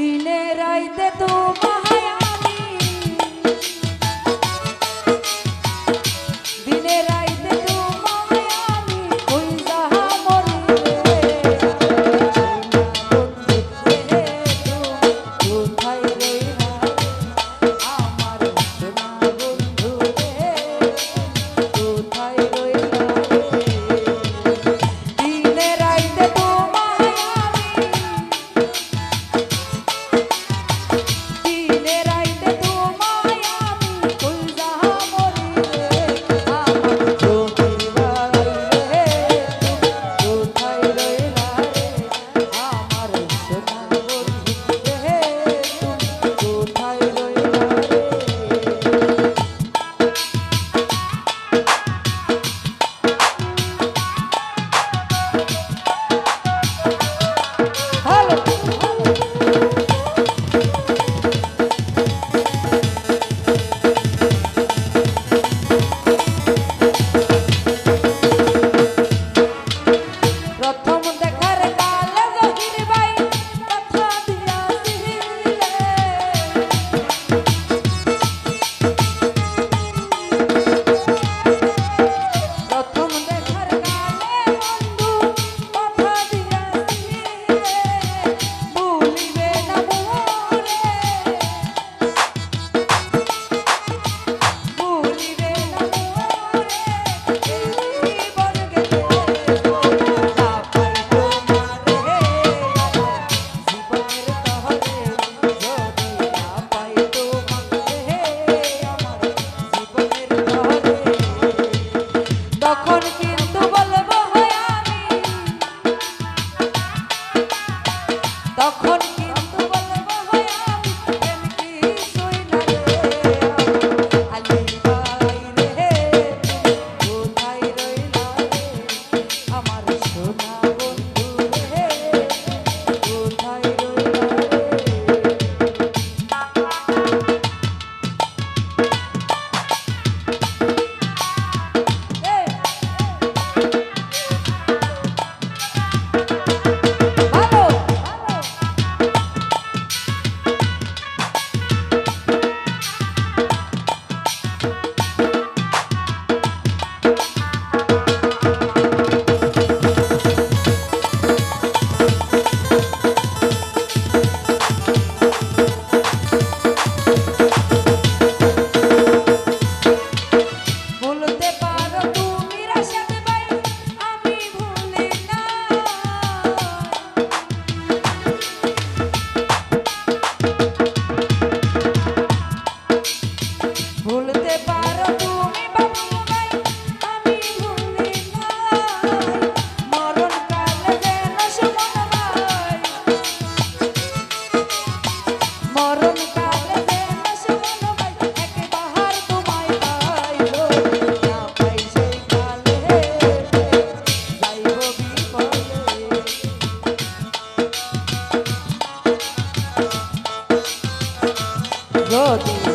দিনে রাইতে তোমায় আমি দিনে রাইতে তোমায় আমি কই যাহা মরি রে কোথায় রইলা আমার সোনা বন্ধু রে কোথায় রইলা দিনে রাইতে তোমায় আমি দিনে রাইতে তোমায় আমি কই যাহা মরি রে আমার চোখের বালি রে কোথায় রইলা রে আমার সোনা বন্ধু রে কোথায় রইলা রে হ্যালো প্রথম দেখার কালে জহির ভাই কথা দিয়াছিলে প্রথম দেখার কালে বন্ধু কথা দিয়াছিলে ভুলিবে না মোরে ভুলিবে না মোরে এই বর্গে তখন কিন্তু বলবো হয় আমি তখন কিন্তু বলবো হয় আমি প্রেম কি সই না রে আলি ভাই রে কোথায় রইলা রে আমার সোনা বন্ধু রে কোথায় রইলা রে ভালো ভুলতে পারো তুমি রাশাদ ভাই আমি ভুলি না ভুলতে পারো তুমি বাবু ভাই আমি ভুলি না মরণ কালে যেন সুমন ভাই মরণ কালে যেন সুমন ভাই এক বাহার তোমায় পাইলো না পাই সেই কালে যাইব বিপদে যদি